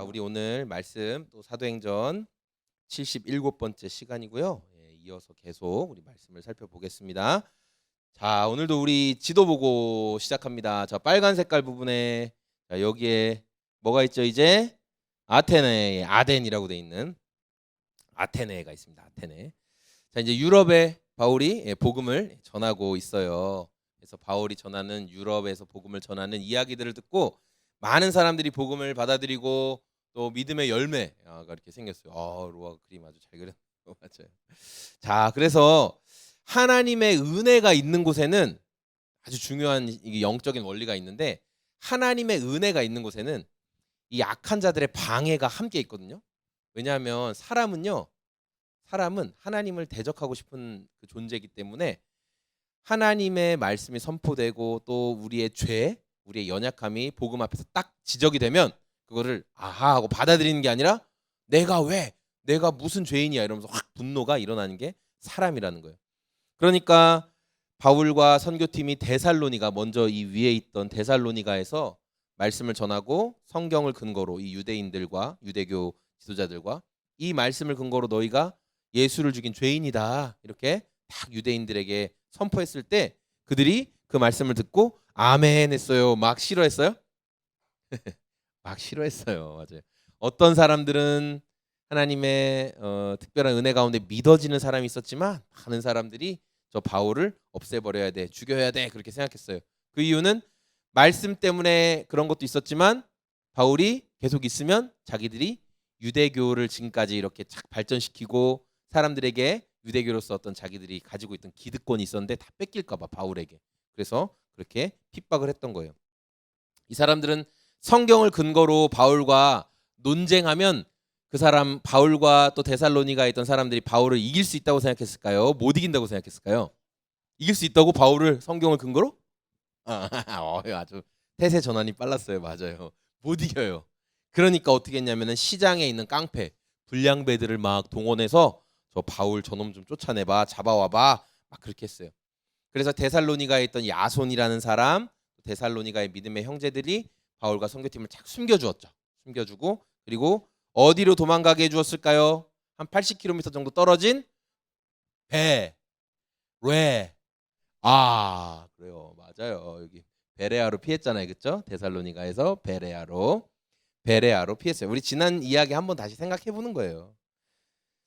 우리 오늘 말씀 또 사도행전 77번째 시간이고요. 이어서 계속 우리 말씀을 살펴보겠습니다. 자, 오늘도 우리 지도 보고 시작합니다. 저 빨간 색깔 부분에 여기에 뭐가 있죠? 이제 아테네, 아덴이라고 돼 있는 아테네가 있습니다. 아테네. 자, 이제 유럽에 바울이 복음을 전하고 있어요. 그래서 바울이 전하는 유럽에서 복음을 전하는 이야기들을 듣고 많은 사람들이 복음을 받아들이고 또 믿음의 열매가 이렇게 생겼어요. 로아 그림 아주 잘 그렸네요. 맞아요. 자, 그래서 하나님의 은혜가 있는 곳에는 아주 중요한 영적인 원리가 있는데, 하나님의 은혜가 있는 곳에는 이 약한 자들의 방해가 함께 있거든요. 왜냐하면 사람은 하나님을 대적하고 싶은 그 존재이기 때문에 하나님의 말씀이 선포되고 또 우리의 죄, 우리의 연약함이 복음 앞에서 딱 지적이 되면 그거를 아하 하고 받아들이는 게 아니라 내가 무슨 죄인이야 이러면서 확 분노가 일어나는 게 사람이라는 거예요. 그러니까 바울과 선교팀이 데살로니가, 먼저 이 위에 있던 데살로니가에서 말씀을 전하고 성경을 근거로 이 유대인들과 유대교 지도자들과 이 말씀을 근거로 너희가 예수를 죽인 죄인이다 이렇게 딱 유대인들에게 선포했을 때 그들이 그 말씀을 듣고 아멘 했어요. 막 싫어했어요? 막 싫어했어요. 맞아요. 어떤 사람들은 하나님의 특별한 은혜 가운데 믿어지는 사람이 있었지만 많은 사람들이 저 바울을 없애버려야 돼, 죽여야 돼 그렇게 생각했어요. 그 이유는 말씀 때문에 그런 것도 있었지만 바울이 계속 있으면 자기들이 유대교를 지금까지 이렇게 착 발전시키고 사람들에게 유대교로서 어떤 자기들이 가지고 있던 기득권이 있었는데 다 뺏길까 봐 바울에게. 그래서 그렇게 핍박을 했던 거예요. 이 사람들은 성경을 근거로 바울과 논쟁하면 그 사람 바울과 또 데살로니가에 있던 사람들이 바울을 이길 수 있다고 생각했을까요? 못 이긴다고 생각했을까요? 이길 수 있다고 바울을 성경을 근거로? 아주 태세 전환이 빨랐어요. 맞아요. 못 이겨요. 그러니까 어떻게 했냐면은 시장에 있는 깡패, 불량배들을 막 동원해서 저 바울 저놈 좀 쫓아내봐, 잡아와봐 막 그렇게 했어요. 그래서 데살로니가에 있던 야손이라는 사람, 데살로니가의 믿음의 형제들이 바울과 선교팀을 착 숨겨주었죠. 숨겨주고 그리고 어디로 도망가게 해주었을까요? 한 80km 정도 떨어진 그래요. 맞아요. 여기 베레아로 피했잖아요. 그렇죠? 데살로니가에서 베레아로 피했어요. 우리 지난 이야기 한번 다시 생각해 보는 거예요.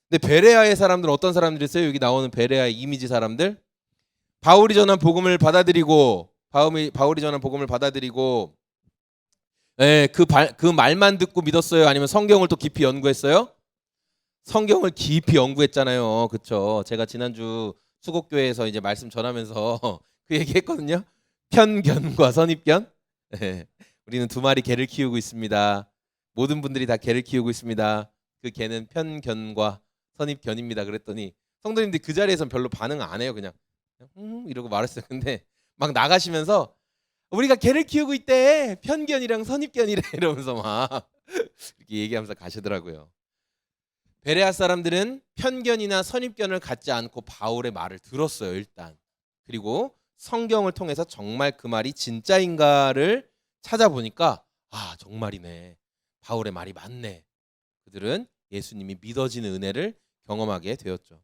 근데 베레아의 사람들은 어떤 사람들이 있어요? 여기 나오는 베레아의 이미지 사람들. 바울이 전한 복음을 받아들이고 그 말만 듣고 믿었어요? 아니면 성경을 또 깊이 연구했어요? 성경을 깊이 연구했잖아요. 그렇죠? 제가 지난주 수곡교회에서 이제 말씀 전하면서 그 얘기했거든요. 편견과 선입견. 우리는 두 마리 개를 키우고 있습니다. 모든 분들이 다 개를 키우고 있습니다. 그 개는 편견과 선입견입니다. 그랬더니 성도님들이 그 자리에선 별로 반응 안 해요. 그냥 이러고 말했어요. 근데 막 나가시면서 우리가 개를 키우고 있대. 편견이랑 선입견이래 이러면서 막 이렇게 얘기하면서 가시더라고요. 베레아 사람들은 편견이나 선입견을 갖지 않고 바울의 말을 들었어요. 일단. 그리고 성경을 통해서 정말 그 말이 진짜인가를 찾아보니까 정말이네. 바울의 말이 맞네. 그들은 예수님이 믿어지는 은혜를 경험하게 되었죠.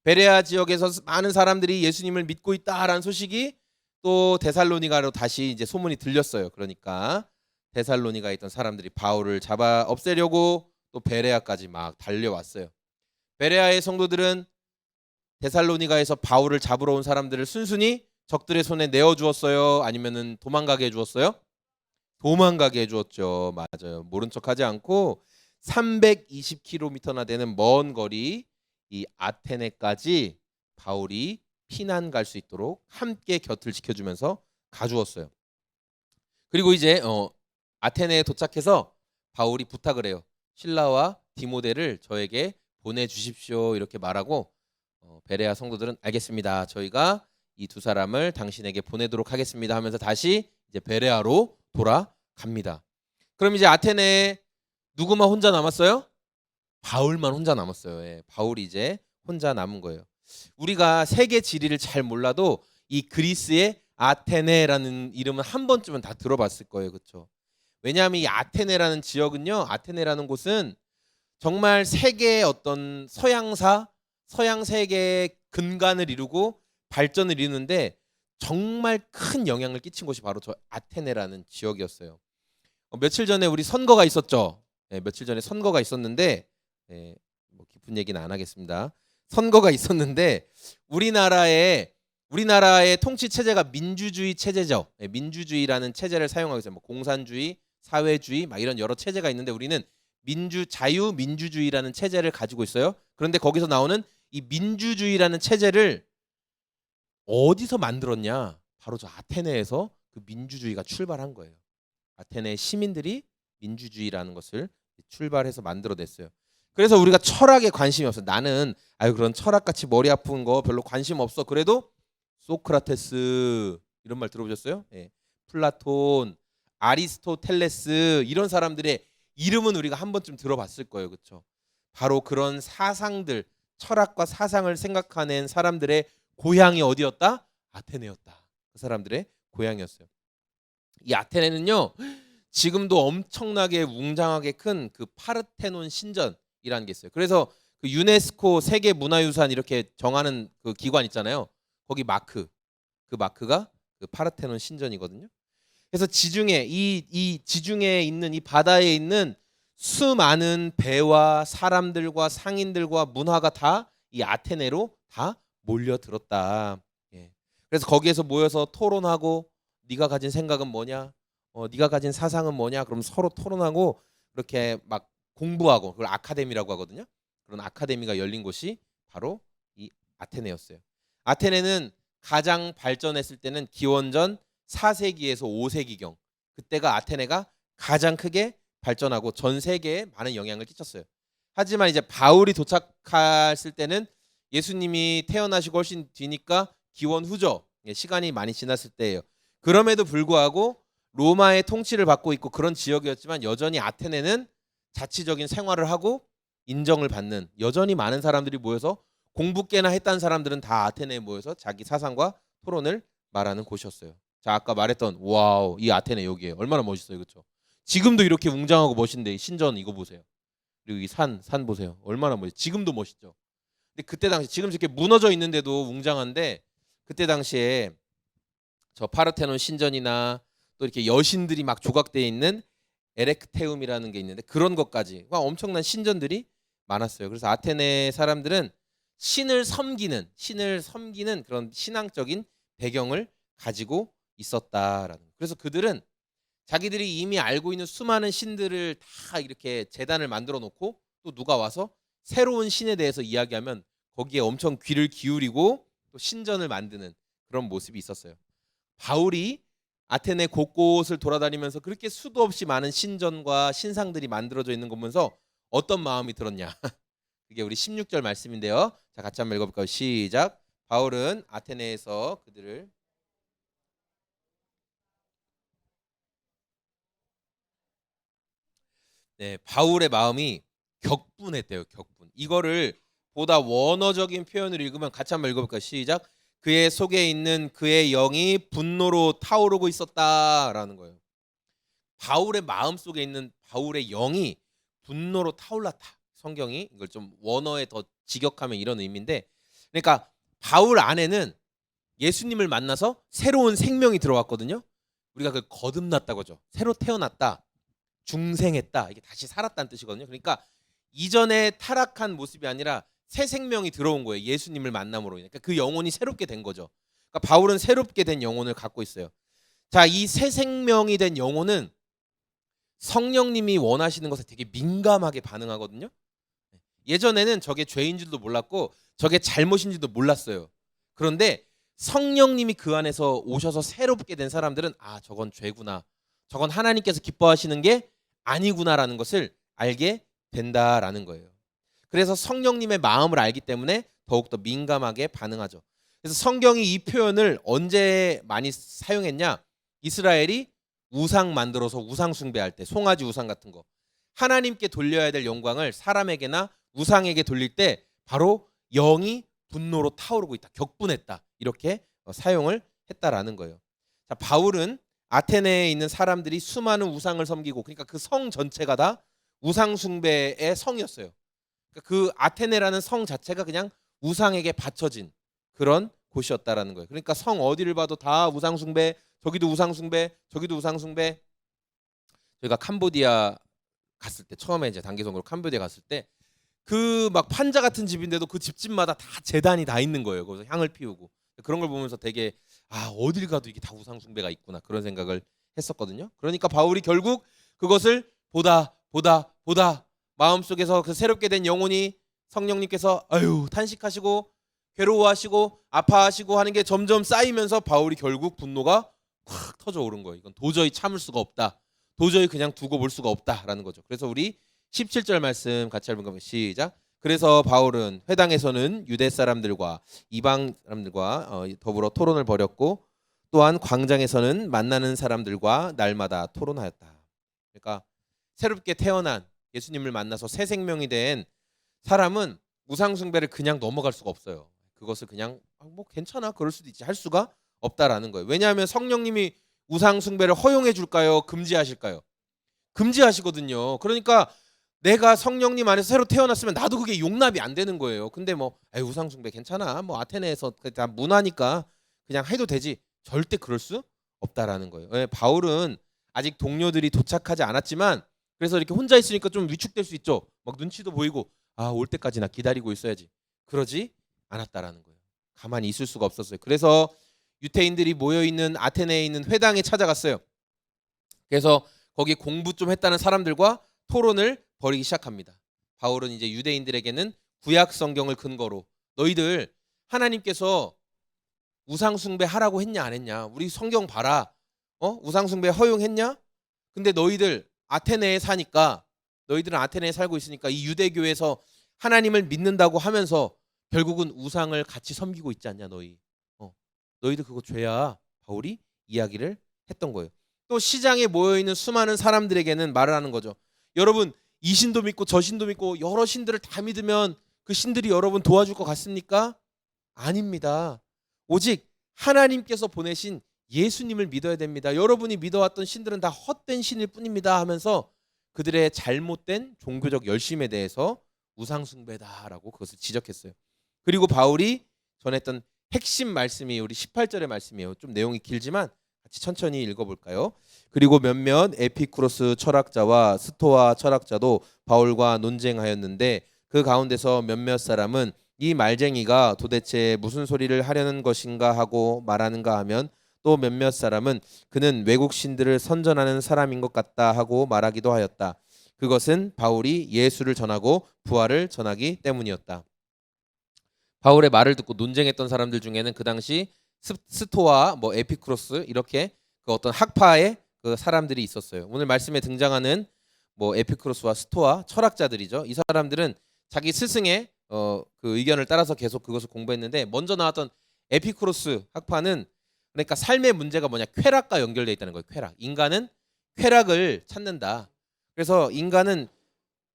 베레아 지역에서 많은 사람들이 예수님을 믿고 있다라는 소식이 또 데살로니가로 다시 이제 소문이 들렸어요. 그러니까 데살로니가에 있던 사람들이 바울을 잡아 없애려고 또 베레아까지 막 달려왔어요. 베레아의 성도들은 데살로니가에서 바울을 잡으러 온 사람들을 순순히 적들의 손에 내어주었어요? 아니면은 도망가게 해주었어요? 도망가게 해주었죠. 맞아요. 모른 척하지 않고 320km나 되는 먼 거리 이 아테네까지 바울이 피난 갈 수 있도록 함께 곁을 지켜주면서 가주었어요. 그리고 이제 아테네에 도착해서 바울이 부탁을 해요. 실라와 디모데를 저에게 보내주십시오 이렇게 말하고 베레아 성도들은 알겠습니다. 저희가 이 두 사람을 당신에게 보내도록 하겠습니다 하면서 다시 이제 베레아로 돌아갑니다. 그럼 이제 아테네에 누구만 혼자 남았어요? 바울만 혼자 남았어요. 예, 바울이 이제 혼자 남은 거예요. 우리가 세계 지리를 잘 몰라도 이 그리스의 아테네라는 이름은 한 번쯤은 다 들어봤을 거예요. 그렇죠? 왜냐하면 이 아테네라는 지역은요, 아테네라는 곳은 정말 세계의 어떤 서양 세계의 근간을 이루고 발전을 이루는데 정말 큰 영향을 끼친 곳이 바로 저 아테네라는 지역이었어요. 며칠 전에 우리 선거가 있었죠. 며칠 전에 선거가 있었는데 뭐 깊은 얘기는 안 하겠습니다. 선거가 있었는데 우리나라의 통치 체제가 민주주의 체제죠. 민주주의라는 체제를 사용하고 있어요. 뭐 공산주의, 사회주의 막 이런 여러 체제가 있는데 우리는 자유민주주의라는 체제를 가지고 있어요. 그런데 거기서 나오는 이 민주주의라는 체제를 어디서 만들었냐? 바로 저 아테네에서 그 민주주의가 출발한 거예요. 아테네 시민들이 민주주의라는 것을 출발해서 만들어냈어요. 그래서 우리가 철학에 관심이 없어. 나는 그런 철학같이 머리 아픈 거 별로 관심 없어. 그래도 소크라테스 이런 말 들어보셨어요? 플라톤, 아리스토텔레스 이런 사람들의 이름은 우리가 한 번쯤 들어봤을 거예요. 그렇죠? 바로 그런 사상들, 철학과 사상을 생각하는 사람들의 고향이 어디였다? 아테네였다. 그 사람들의 고향이었어요. 이 아테네는요, 지금도 엄청나게 웅장하게 큰 그 파르테논 신전이라는 게 있어요. 그래서 그 유네스코 세계 문화유산 이렇게 정하는 그 기관 있잖아요. 거기 그 마크가 그 파르테논 신전이거든요. 그래서 지중해 이 지중해에 있는 이 바다에 있는 수많은 배와 사람들과 상인들과 문화가 다 이 아테네로 다 몰려들었다. 그래서 거기에서 모여서 토론하고 네가 가진 생각은 뭐냐? 네가 가진 사상은 뭐냐? 그럼 서로 토론하고 그렇게 막 공부하고 그걸 아카데미라고 하거든요. 그런 아카데미가 열린 곳이 바로 이 아테네였어요. 아테네는 가장 발전했을 때는 기원전 4세기에서 5세기경 그때가 아테네가 가장 크게 발전하고 전 세계에 많은 영향을 끼쳤어요. 하지만 이제 바울이 도착했을 때는 예수님이 태어나시고 훨씬 뒤니까 기원 후죠. 시간이 많이 지났을 때예요. 그럼에도 불구하고 로마의 통치를 받고 있고 그런 지역이었지만 여전히 아테네는 자치적인 생활을 하고 인정을 받는 여전히 많은 사람들이 모여서 공부 꽤나 했다는 사람들은 다 아테네에 모여서 자기 사상과 토론을 말하는 곳이었어요. 자, 아까 말했던 와우 이 아테네 여기에 얼마나 멋있어요. 그렇죠? 지금도 이렇게 웅장하고 멋있는데 신전 이거 보세요. 그리고 이 산 보세요. 얼마나 멋있어요. 지금도 멋있죠. 근데 그때 당시 지금 이렇게 무너져 있는데도 웅장한데 그때 당시에 저 파르테논 신전이나 또 이렇게 여신들이 막 조각되어 있는 에렉테움이라는 게 있는데 그런 것까지 엄청난 신전들이 많았어요. 그래서 아테네 사람들은 신을 섬기는 그런 신앙적인 배경을 가지고 있었다라는. 그래서 그들은 자기들이 이미 알고 있는 수많은 신들을 다 이렇게 제단을 만들어 놓고 또 누가 와서 새로운 신에 대해서 이야기하면 거기에 엄청 귀를 기울이고 또 신전을 만드는 그런 모습이 있었어요. 바울이 아테네 곳곳을 돌아다니면서 그렇게 수도 없이 많은 신전과 신상들이 만들어져 있는 거 보면서 어떤 마음이 들었냐? 그게 우리 16절 말씀인데요. 자, 같이 한번 읽어볼까요? 시작. 바울은 아테네에서 그들을 바울의 마음이 격분했대요. 격분. 이거를 보다 원어적인 표현을 읽으면 같이 한번 읽어볼까요? 시작. 그의 속에 있는 그의 영이 분노로 타오르고 있었다라는 거예요. 바울의 마음 속에 있는 바울의 영이 분노로 타올랐다. 성경이 이걸 좀 원어에 더 직역하면 이런 의미인데, 그러니까 바울 안에는 예수님을 만나서 새로운 생명이 들어왔거든요. 우리가 그 거듭났다고 하죠. 새로 태어났다, 중생했다, 이게 다시 살았다는 뜻이거든요. 그러니까 이전에 타락한 모습이 아니라 새 생명이 들어온 거예요. 예수님을 만남으로. 그러니까 그 영혼이 새롭게 된 거죠. 그러니까 바울은 새롭게 된 영혼을 갖고 있어요. 자, 이 새 생명이 된 영혼은 성령님이 원하시는 것에 되게 민감하게 반응하거든요. 예전에는 저게 죄인 줄도 몰랐고 저게 잘못인 줄도 몰랐어요. 그런데 성령님이 그 안에서 오셔서 새롭게 된 사람들은 저건 죄구나, 저건 하나님께서 기뻐하시는 게 아니구나라는 것을 알게 된다라는 거예요. 그래서 성령님의 마음을 알기 때문에 더욱더 민감하게 반응하죠. 그래서 성경이 이 표현을 언제 많이 사용했냐? 이스라엘이 우상 만들어서 우상 숭배할 때, 송아지 우상 같은 거, 하나님께 돌려야 될 영광을 사람에게나 우상에게 돌릴 때 바로 영이 분노로 타오르고 있다, 격분했다, 이렇게 사용을 했다라는 거예요. 자, 바울은 아테네에 있는 사람들이 수많은 우상을 섬기고, 그러니까 그 성 전체가 다 우상 숭배의 성이었어요. 그러니까 그 아테네라는 성 자체가 그냥 우상에게 바쳐진 그런 곳이었다라는 거예요. 그러니까 성 어디를 봐도 다 우상 숭배, 저기도 우상 숭배, 저기도 우상 숭배. 저희가 캄보디아 갔을 때, 처음에 이제 단기성으로 캄보디아 갔을 때 그 막 판자 같은 집인데도 그 집집마다 다 제단이 다 있는 거예요. 거기서 향을 피우고. 그런 걸 보면서 되게 어딜 가도 이게 다 우상 숭배가 있구나, 그런 생각을 했었거든요. 그러니까 바울이 결국 그것을 보다 마음속에서 그 새롭게 된 영혼이 성령님께서 탄식하시고 괴로워하시고 아파하시고 하는 게 점점 쌓이면서 바울이 결국 분노가 확 터져 오른 거예요. 이건 도저히 참을 수가 없다. 도저히 그냥 두고 볼 수가 없다라는 거죠. 그래서 우리 17절 말씀 같이 읽어보면 시작. 그래서 바울은 회당에서는 유대 사람들과 이방 사람들과 더불어 토론을 벌였고, 또한 광장에서는 만나는 사람들과 날마다 토론하였다. 그러니까 새롭게 태어난 예수님을 만나서 새 생명이 된 사람은 우상 숭배를 그냥 넘어갈 수가 없어요. 그것을 그냥 뭐 괜찮아, 그럴 수도 있지, 할 수가 없다라는 거예요. 왜냐하면 성령님이 우상 숭배를 허용해 줄까요? 금지하실까요? 금지하시거든요. 그러니까 내가 성령님 안에서 새로 태어났으면 나도 그게 용납이 안 되는 거예요. 근데 뭐 우상 숭배 괜찮아, 뭐 아테네에서 다 문화니까 그냥 해도 되지, 절대 그럴 수 없다라는 거예요. 바울은 아직 동료들이 도착하지 않았지만, 그래서 이렇게 혼자 있으니까 좀 위축될 수 있죠. 막 눈치도 보이고 올 때까지 나 기다리고 있어야지. 그러지 않았다라는 거예요. 가만히 있을 수가 없었어요. 그래서 유태인들이 모여있는 아테네에 있는 회당에 찾아갔어요. 그래서 거기 공부 좀 했다는 사람들과 토론을 벌이기 시작합니다. 바울은 이제 유대인들에게는 구약 성경을 근거로, 너희들 하나님께서 우상 숭배하라고 했냐 안 했냐, 우리 성경 봐라, 우상 숭배 허용했냐? 근데 너희들 아테네에 사니까, 너희들은 아테네에 살고 있으니까 이 유대교에서 하나님을 믿는다고 하면서 결국은 우상을 같이 섬기고 있지 않냐, 너희들 그거 죄야. 바울이 이야기를 했던 거예요. 또 시장에 모여있는 수많은 사람들에게는 말을 하는 거죠. 여러분, 이 신도 믿고 저 신도 믿고 여러 신들을 다 믿으면 그 신들이 여러분 도와줄 것 같습니까? 아닙니다. 오직 하나님께서 보내신 예수님을 믿어야 됩니다. 여러분이 믿어왔던 신들은 다 헛된 신일 뿐입니다 하면서 그들의 잘못된 종교적 열심에 대해서 우상 숭배다라고 그것을 지적했어요. 그리고 바울이 전했던 핵심 말씀이 우리 18절의 말씀이에요. 좀 내용이 길지만 같이 천천히 읽어볼까요? 그리고 몇몇 에피쿠로스 철학자와 스토아 철학자도 바울과 논쟁하였는데, 그 가운데서 몇몇 사람은 이 말쟁이가 도대체 무슨 소리를 하려는 것인가 하고 말하는가 하면, 또 몇몇 사람은 그는 외국 신들을 선전하는 사람인 것 같다 하고 말하기도 하였다. 그것은 바울이 예수를 전하고 부활을 전하기 때문이었다. 바울의 말을 듣고 논쟁했던 사람들 중에는 그 당시 스토아, 에피쿠로스, 이렇게 그 어떤 학파의 그 사람들이 있었어요. 오늘 말씀에 등장하는 에피쿠로스와 스토아 철학자들이죠. 이 사람들은 자기 스승의 그 의견을 따라서 계속 그것을 공부했는데, 먼저 나왔던 에피쿠로스 학파는, 그러니까 삶의 문제가 뭐냐, 쾌락과 연결되어 있다는 거예요. 쾌락. 인간은 쾌락을 찾는다. 그래서 인간은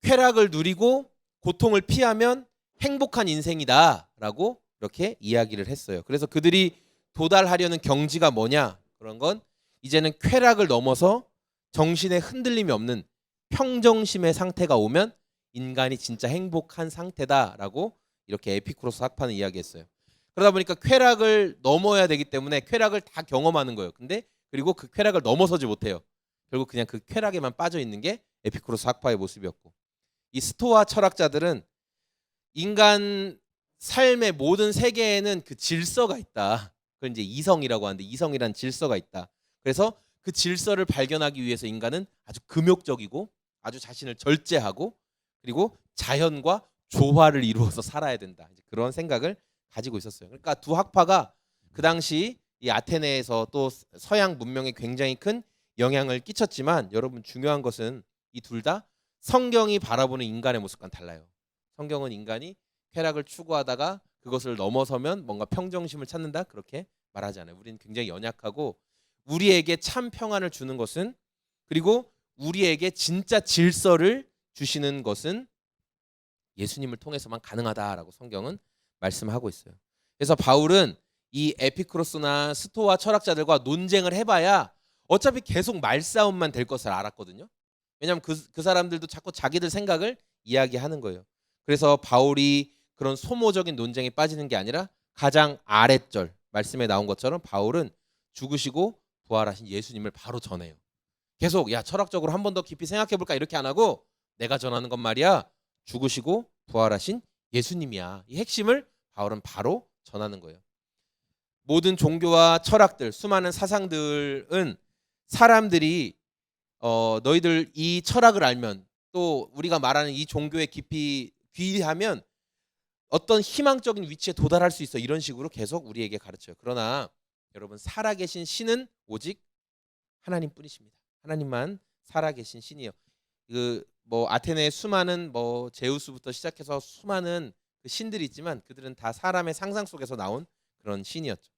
쾌락을 누리고 고통을 피하면 행복한 인생이다라고 이렇게 이야기를 했어요. 그래서 그들이 도달하려는 경지가 뭐냐, 그런 건 이제는 쾌락을 넘어서 정신에 흔들림이 없는 평정심의 상태가 오면 인간이 진짜 행복한 상태다라고 이렇게 에피쿠로스 학파는 이야기했어요. 그러다 보니까 쾌락을 넘어야 되기 때문에 쾌락을 다 경험하는 거예요. 근데 그리고 그 쾌락을 넘어서지 못해요. 결국 그냥 그 쾌락에만 빠져 있는 게 에피쿠로스 학파의 모습이었고, 이 스토아 철학자들은 인간 삶의 모든 세계에는 그 질서가 있다. 그걸 이제 이성이라고 하는데, 이성이란 질서가 있다. 그래서 그 질서를 발견하기 위해서 인간은 아주 금욕적이고 아주 자신을 절제하고 그리고 자연과 조화를 이루어서 살아야 된다. 그런 생각을 가지고 있었어요. 그러니까 두 학파가 그 당시 이 아테네에서 또 서양 문명에 굉장히 큰 영향을 끼쳤지만, 여러분 중요한 것은 이 둘 다 성경이 바라보는 인간의 모습과는 달라요. 성경은 인간이 쾌락을 추구하다가 그것을 넘어서면 뭔가 평정심을 찾는다, 그렇게 말하지 않아요. 우리는 굉장히 연약하고, 우리에게 참 평안을 주는 것은, 그리고 우리에게 진짜 질서를 주시는 것은 예수님을 통해서만 가능하다라고 성경은 말씀하고 있어요. 그래서 바울은 이 에피쿠로스나 스토아 철학자들과 논쟁을 해봐야 어차피 계속 말싸움만 될 것을 알았거든요. 왜냐하면 그 사람들도 자꾸 자기들 생각을 이야기하는 거예요. 그래서 바울이 그런 소모적인 논쟁에 빠지는 게 아니라 가장 아랫절 말씀에 나온 것처럼 바울은 죽으시고 부활하신 예수님을 바로 전해요. 계속 야 철학적으로 한 번 더 깊이 생각해볼까 이렇게 안 하고 내가 전하는 건 말이야 죽으시고 부활하신 예수님이야. 이 핵심을 바울은 바로 전하는 거예요. 모든 종교와 철학들, 수많은 사상들은 사람들이 너희들 이 철학을 알면 또 우리가 말하는 이 종교에 깊이 귀의하면 어떤 희망적인 위치에 도달할 수 있어. 이런 식으로 계속 우리에게 가르쳐요. 그러나 여러분 살아계신 신은 오직 하나님뿐이십니다. 하나님만 살아계신 신이요. 그 뭐 아테네의 수많은 뭐 제우스부터 시작해서 수많은 그 신들이 있지만 그들은 다 사람의 상상 속에서 나온 그런 신이었죠.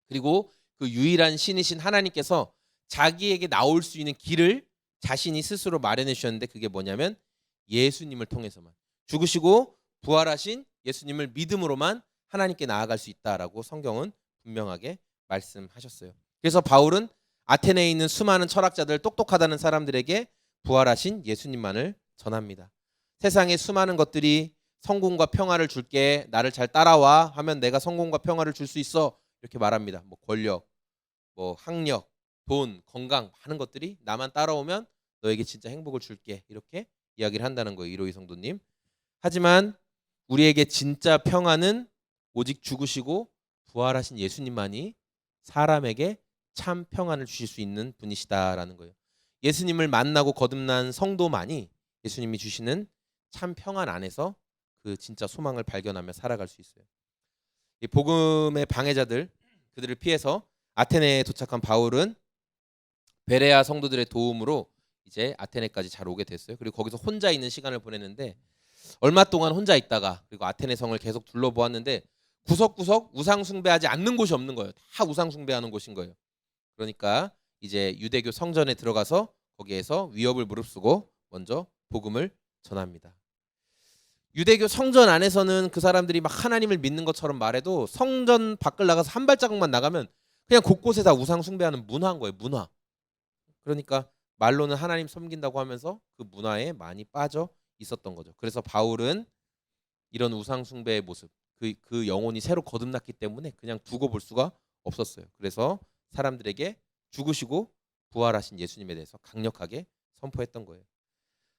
그리고 그 유일한 신이신 하나님께서 자기에게 나올 수 있는 길을 자신이 스스로 마련해 주셨는데 그게 뭐냐면 예수님을 통해서만 죽으시고 부활하신 예수님을 믿음으로만 하나님께 나아갈 수 있다라고 성경은 분명하게 말씀하셨어요. 그래서 바울은 아테네에 있는 수많은 철학자들 똑똑하다는 사람들에게 부활하신 예수님만을 전합니다. 세상의 수많은 것들이 성공과 평화를 줄게 나를 잘 따라와 하면 내가 성공과 평화를 줄 수 있어 이렇게 말합니다. 뭐 권력, 뭐 학력, 돈, 건강 많은 것들이 나만 따라오면 너에게 진짜 행복을 줄게 이렇게 이야기를 한다는 거예요. 이로희 성도님. 하지만 우리에게 진짜 평화는 오직 죽으시고 부활하신 예수님만이 사람에게 참 평안을 주실 수 있는 분이시다라는 거예요. 예수님을 만나고 거듭난 성도만이 예수님이 주시는 참 평안 안에서 그 진짜 소망을 발견하며 살아갈 수 있어요. 이 복음의 방해자들 그들을 피해서 아테네에 도착한 바울은 베레아 성도들의 도움으로 이제 아테네까지 잘 오게 됐어요. 그리고 거기서 혼자 있는 시간을 보냈는데 얼마 동안 혼자 있다가 그리고 아테네 성을 계속 둘러보았는데 구석구석 우상 숭배하지 않는 곳이 없는 거예요. 다 우상 숭배하는 곳인 거예요. 그러니까 이제 유대교 성전에 들어가서 거기에서 위협을 무릅쓰고 먼저 복음을 전합니다. 유대교 성전 안에서는 그 사람들이 막 하나님을 믿는 것처럼 말해도 성전 밖을 나가서 한 발자국만 나가면 그냥 곳곳에 다 우상 숭배하는 문화인 거예요. 문화. 그러니까 말로는 하나님 섬긴다고 하면서 그 문화에 많이 빠져 있었던 거죠. 그래서 바울은 이런 우상 숭배의 모습, 그 영혼이 새로 거듭났기 때문에 그냥 두고 볼 수가 없었어요. 그래서 사람들에게 죽으시고 부활하신 예수님에 대해서 강력하게 선포했던 거예요.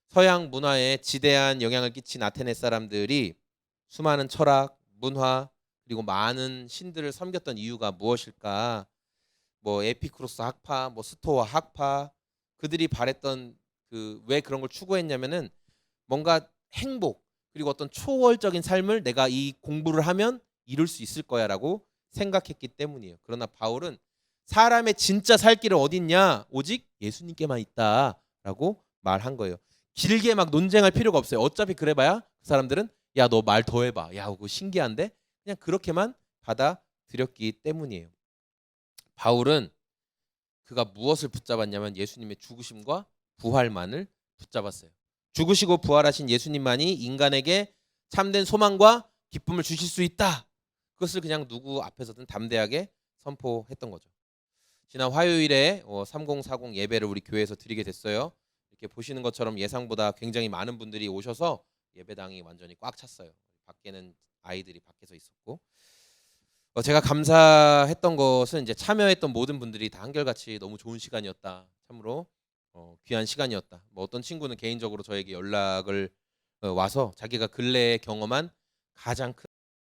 서양 문화에 지대한 영향을 끼친 아테네 사람들이 수많은 철학, 문화 그리고 많은 신들을 섬겼던 이유가 무엇일까? 뭐 에피쿠로스 학파, 뭐 스토아 학파 그들이 바랬던 그 왜 그런 걸 추구했냐면은 뭔가 행복 그리고 어떤 초월적인 삶을 내가 이 공부를 하면 이룰 수 있을 거야라고 생각했기 때문이에요. 그러나 바울은 사람의 진짜 살 길은 어디 있냐? 오직 예수님께만 있다라고 말한 거예요. 길게 막 논쟁할 필요가 없어요. 어차피 그래봐야 그 사람들은 야 너 말 더 해봐. 야 그거 신기한데? 그냥 그렇게만 받아들였기 때문이에요. 바울은 그가 무엇을 붙잡았냐면 예수님의 죽으심과 부활만을 붙잡았어요. 죽으시고 부활하신 예수님만이 인간에게 참된 소망과 기쁨을 주실 수 있다. 그것을 그냥 누구 앞에서든 담대하게 선포했던 거죠. 지난 화요일에 3040 예배를 우리 교회에서 드리게 됐어요. 이렇게 보시는 것처럼 예상보다 굉장히 많은 분들이 오셔서 예배당이 완전히 꽉 찼어요. 밖에는 아이들이 밖에서 있었고 제가 감사했던 것은 이제 참여했던 모든 분들이 다 한결같이 너무 좋은 시간이었다. 참으로 귀한 시간이었다. 뭐 어떤 친구는 개인적으로 저에게 연락을 와서 자기가 근래에 경험한 가장 큰